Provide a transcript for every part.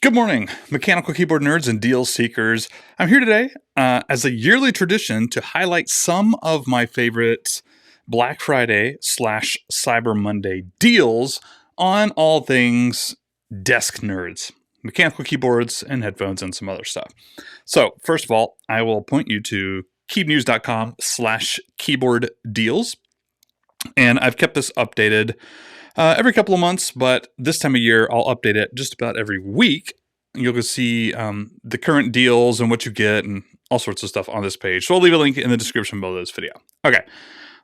Good morning, mechanical keyboard nerds and deal seekers. I'm here today as a yearly tradition to highlight some of my favorite Black Friday slash Cyber Monday deals on all things desk nerds, mechanical keyboards and headphones and some other stuff. So first of all, I will point you to keybnews.com slash keyboard deals. And I've kept this updated every couple of months, but this time of year, I'll update it just about every week. You'll go see the current deals and what you get and all sorts of stuff on this page. So I'll leave a link in the description below this video. Okay,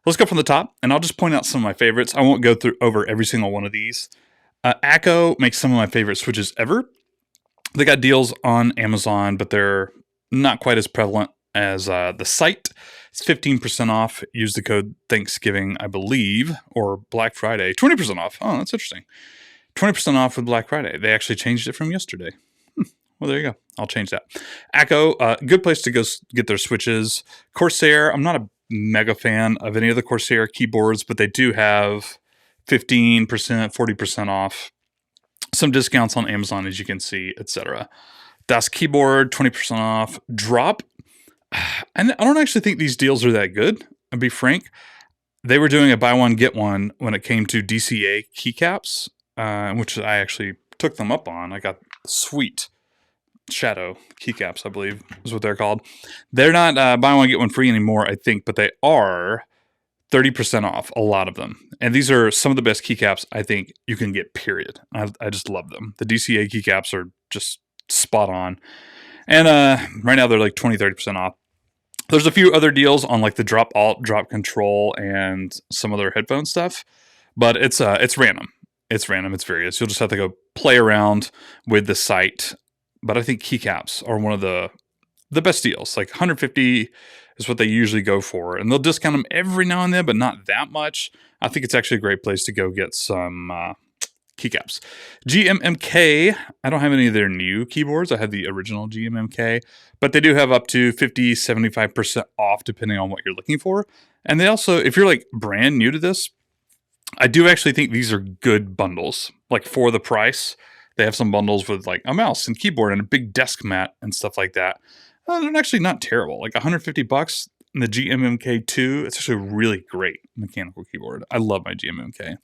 let's go from the top, and I'll just point out some of my favorites. I won't go through over every single one of these. ACO makes some of my favorite switches ever. They got deals on Amazon, but they're not quite as prevalent as the site. It's 15% off. Use the code Thanksgiving, I believe, or Black Friday. 20% off. Oh, that's interesting. 20% off with Black Friday. They actually changed it from yesterday. Well, there you go. I'll change that. ACO, good place to go get their switches. Corsair, I'm not a mega fan of any of the Corsair keyboards, but they do have 15%, 40% off. Some discounts on Amazon, as you can see, etc. Das Keyboard, 20% off. Drop. And I don't actually think these deals are that good. I'll be frank. They were doing a buy one, get one when it came to DCA keycaps, which I actually took them up on. I got sweet Shadow keycaps, I believe is what they're called. They're not buy one, get one free anymore, I think, but they are 30% off, a lot of them. And these are some of the best keycaps I think you can get, period. I just love them. The DCA keycaps are just spot on. And right now they're like 20, 30% off. There's a few other deals on like the drop alt, drop control, and some other headphone stuff, but it's random. It's random. It's various. You'll just have to go play around with the site. But I think keycaps are one of the best deals. Like 150 is what they usually go for, and they'll discount them every now and then, but not that much. I think it's actually a great place to go get some keycaps. GMMK, I don't have any of their new keyboards. I have the original GMMK, but they do have up to 50, 75% off depending on what you're looking for. And they also, if you're like brand new to this, I do actually think these are good bundles. Like for the price, they have some bundles with like a mouse and keyboard and a big desk mat and stuff like that. They're actually not terrible. Like $150 in the GMMK2. It's actually a really great mechanical keyboard. I love my GMMK.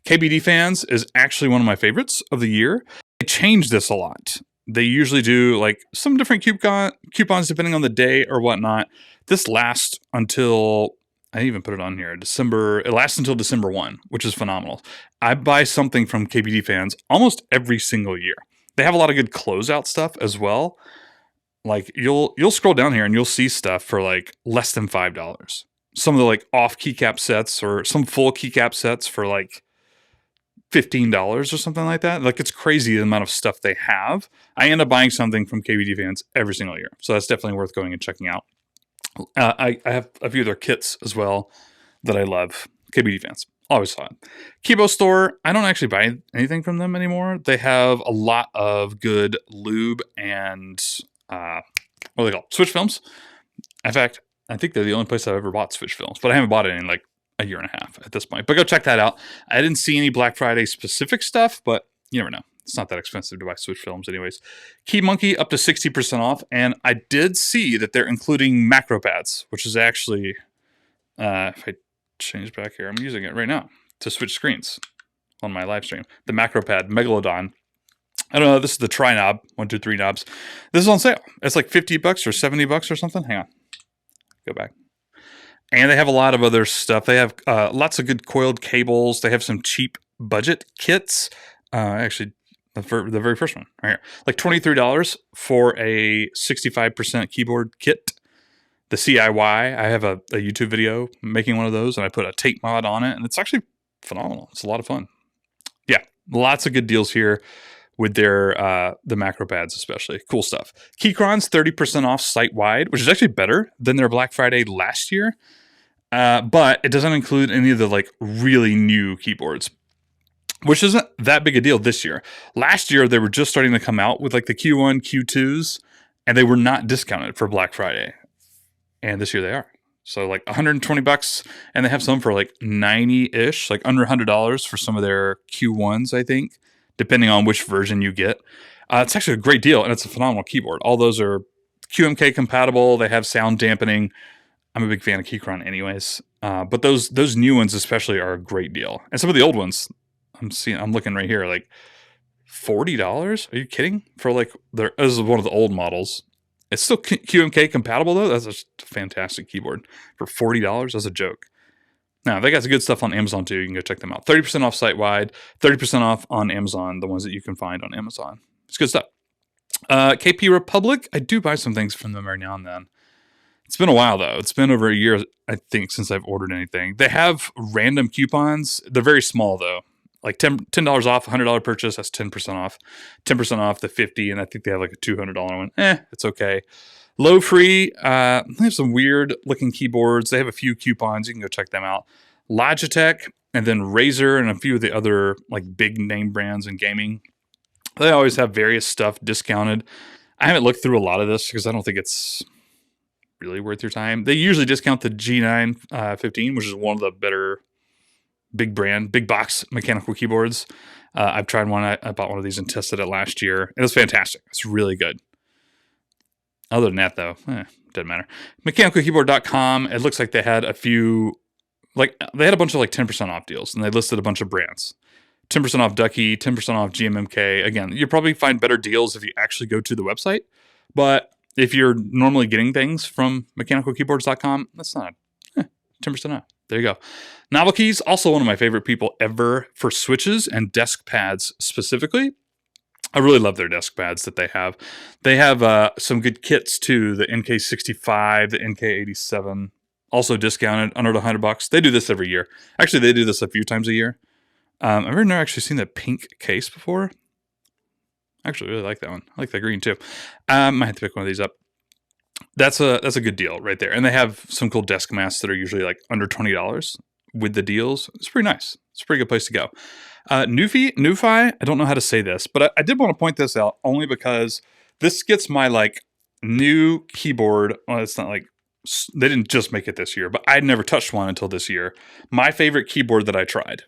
KBD Fans is actually one of my favorites of the year. They change this a lot. They usually do like some different coupons depending on the day or whatnot. This lasts until, I even put it on here, December. It lasts until December 1, which is phenomenal. I buy something from KBD Fans almost every single year. They have a lot of good closeout stuff as well. Like you'll scroll down here and you'll see stuff for like less than $5. Some of the like off keycap sets or some full keycap sets for like $15 or something like that. Like it's crazy the amount of stuff they have. I end up buying something from KBD Fans every single year. So that's definitely worth going and checking out. I have a few of their kits as well that I love. KBD Fans, always fun. Kibo Store, I don't actually buy anything from them anymore. They have a lot of good lube and what are they called? Switch films. In fact, I think they're the only place I've ever bought switch films, but I haven't bought it in like a year and a half at this point. But go check that out. I didn't see any Black Friday specific stuff, but you never know. It's not that expensive to buy switch films anyways. Key Monkey up to 60% off. And I did see that they're including macro pads, which is actually, if I change back here, I'm using it right now to switch screens on my live stream. The macro pad, Megalodon. I don't know. This is the tri knob, 1, 2, 3 knobs. This is on sale. It's like $50 or $70 or something. Hang on. Go back. And they have a lot of other stuff. They have lots of good coiled cables. They have some cheap budget kits. Actually, the very first one right here. Like $23 for a 65% keyboard kit. The CIY, I have a YouTube video making one of those, and I put a tape mod on it, and it's actually phenomenal. It's a lot of fun. Yeah, lots of good deals here with their the macro pads especially. Cool stuff. Keychron's 30% off site-wide, which is actually better than their Black Friday last year. But it doesn't include any of the like really new keyboards, which isn't that big a deal this year. Last year, they were just starting to come out with like the Q1, Q2s, and they were not discounted for Black Friday. And this year they are. So like $120, and they have some for like 90-ish, like under $100 for some of their Q1s, I think, depending on which version you get. It's actually a great deal, and it's a phenomenal keyboard. All those are QMK compatible. They have sound dampening. I'm a big fan of Keychron anyways. But those new ones especially are a great deal. And some of the old ones, I'm looking right here, like $40? Are you kidding? For like, this is one of the old models. It's still QMK compatible though. That's a fantastic keyboard. For $40, that's a joke. Now, they got some good stuff on Amazon too. You can go check them out. 30% off site-wide, 30% off on Amazon, the ones that you can find on Amazon. It's good stuff. KP Republic, I do buy some things from them every now and then. It's been a while though. It's been over a year, I think, since I've ordered anything. They have random coupons. They're very small though. Like $10 off, $100 purchase, that's 10% off. 10% off the $50, and I think they have like a $200 one. It's okay. Low Free, they have some weird looking keyboards. They have a few coupons. You can go check them out. Logitech, and then Razer, and a few of the other like big name brands in gaming. They always have various stuff discounted. I haven't looked through a lot of this because I don't think it's really worth your time. They usually discount the G9 15, which is one of the better big box mechanical keyboards. I've tried one. I bought one of these and tested it last year. It was fantastic. It's really good. Other than that, though, doesn't matter. Mechanicalkeyboard.com, it looks like they had a few, they had a bunch of 10% off deals, and they listed a bunch of brands. 10% off Ducky, 10% off GMMK. Again, you'll probably find better deals if you actually go to the website. But if you're normally getting things from mechanicalkeyboards.com, that's not 10% off. There you go. Novelkeys, also one of my favorite people ever for switches and desk pads specifically. I really love their desk pads that they have. They have some good kits too. The NK65, the NK87, also discounted under $100. They do this every year. Actually, they do this a few times a year. I've never actually seen the pink case before. I actually really like that one. I like the green too. I might have to pick one of these up. That's a good deal right there. And they have some cool desk masks that are usually under $20 with the deals. It's pretty nice. It's a pretty good place to go. Newfi, I don't know how to say this, but I did want to point this out only because this gets my new keyboard. Well, it's not they didn't just make it this year, but I'd never touched one until this year. My favorite keyboard that I tried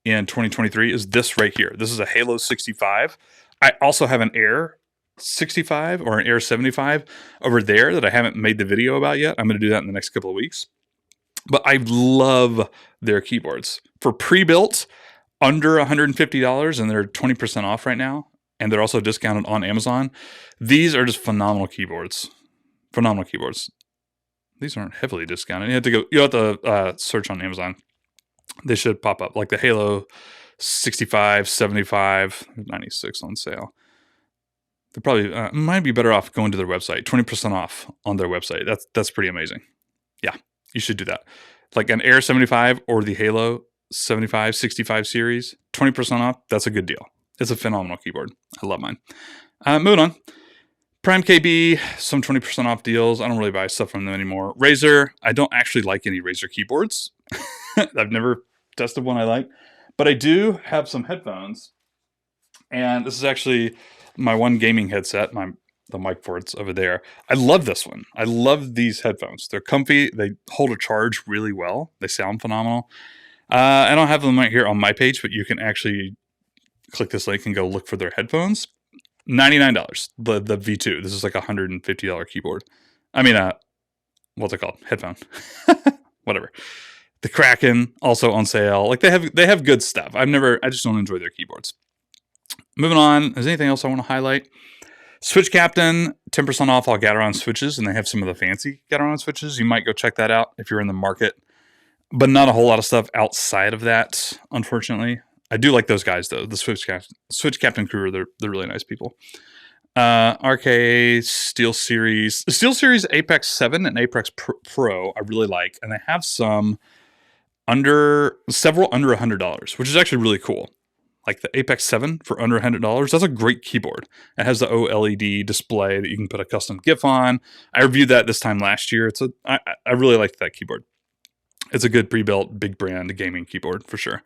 in 2023 is this right here. This is a Halo 65. I also have an Air 65 or an Air 75 over there that I haven't made the video about yet. I'm going to do that in the next couple of weeks. But I love their keyboards. For pre-built, under $150, and they're 20% off right now, and they're also discounted on Amazon. These are just phenomenal keyboards. Phenomenal keyboards. These aren't heavily discounted. You have to search on Amazon. They should pop up, like the Halo 65, 75, 96 on sale. They probably might be better off going to their website. 20% off on their website. That's pretty amazing. Yeah, you should do that. Like an Air 75 or the Halo 75, 65 series, 20% off. That's a good deal. It's a phenomenal keyboard. I love mine. Moving on. Prime KB, some 20% off deals. I don't really buy stuff from them anymore. Razer, I don't actually like any Razer keyboards. I've never tested one I like. But I do have some headphones. And this is actually my one gaming headset, the mic ports over there. I love this one. I love these headphones. They're comfy. They hold a charge really well. They sound phenomenal. I don't have them right here on my page, but you can actually click this link and go look for their headphones. $99. The V2. This is like a $150 keyboard. I mean, what's it called? Headphone. Whatever. The Kraken also on sale. Like they have good stuff. I just don't enjoy their keyboards. Moving on. Is there anything else I want to highlight? Switch Captain, 10% off all Gateron switches, and they have some of the fancy Gateron switches. You might go check that out if you're in the market. But not a whole lot of stuff outside of that, unfortunately. I do like those guys, though. The Switch Captain crew, they're really nice people. RK SteelSeries Apex 7 and Apex Pro, I really like. And they have several under $100, which is actually really cool. Like the Apex 7 for under $100. That's a great keyboard. It has the OLED display that you can put a custom GIF on. I reviewed that this time last year. I really liked that keyboard. It's a good pre-built, big brand gaming keyboard for sure.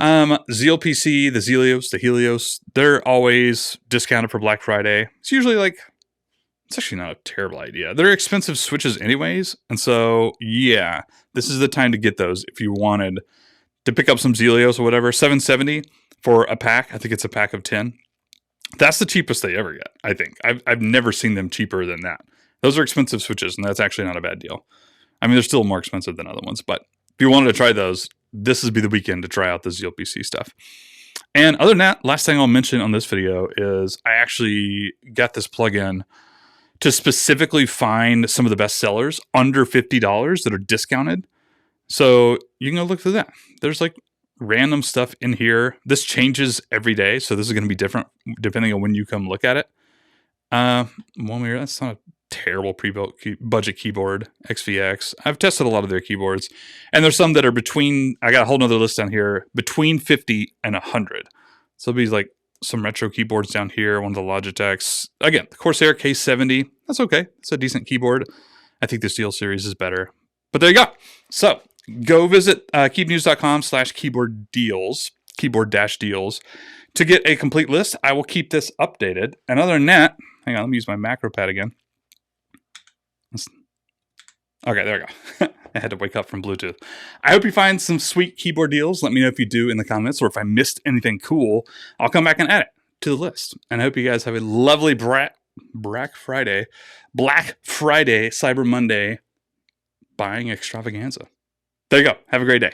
Zeal PC, the Helios, they're always discounted for Black Friday. It's usually it's actually not a terrible idea. They're expensive switches anyways. And so, yeah, this is the time to get those if you wanted to pick up some Zelios or whatever. $770 for a pack. I think it's a pack of 10. That's the cheapest they ever get, I think. I've never seen them cheaper than that. Those are expensive switches, and that's actually not a bad deal. I mean, they're still more expensive than other ones, but if you wanted to try those, this would be the weekend to try out the Zeal PC stuff. And other than that, last thing I'll mention on this video is I actually got this plugin to specifically find some of the best sellers under $50 that are discounted. So you can go look through that. There's like random stuff in here. This changes every day, so this is going to be different depending on when you come look at it. That's not a terrible pre-built budget keyboard, XVX. I've tested a lot of their keyboards, and there's some that are between, I got a whole nother list down here, between 50 and 100. So it'll be like some retro keyboards down here, one of the Logitechs. Again, the Corsair K70, that's okay. It's a decent keyboard. I think the Steel series is better. But there you go. So go visit keepnews.com/keyboard deals, keyboard-deals, to get a complete list. I will keep this updated. And other than that, hang on, let me use my macro pad again. Okay, there we go. I had to wake up from Bluetooth. I hope you find some sweet keyboard deals. Let me know if you do in the comments, or if I missed anything cool, I'll come back and add it to the list. And I hope you guys have a lovely Black Friday, Cyber Monday buying extravaganza. There you go. Have a great day.